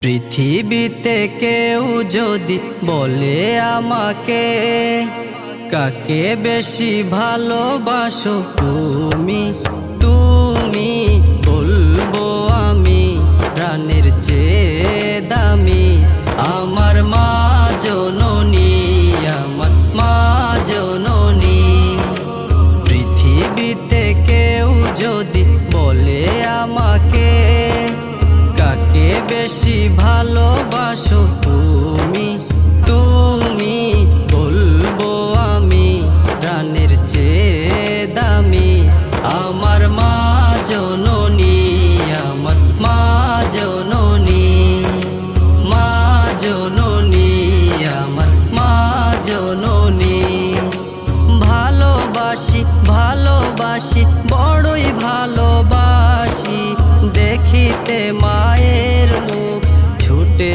পৃথিবীতে কেউ যদি বলে আমাকে কাকে বেশি ভালোবাসো তুমি তুমি বলবো আমি প্রাণের চেয়ে দামি আমার মা জননী আমার মা জননী। পৃথিবীতে কেউ যদি বলে আমাকে কাকে বেশি ভালোবাসো তুমি তুমি বলবো আমি প্রাণের চেয়ে দামি আমার মা জননী আমার মা জননী মা জননী আমার মা জননী। ভালোবাসি ভালোবাসি বড়ই ভালোবাসি দেখিতে মায়ের মুখ ছুটে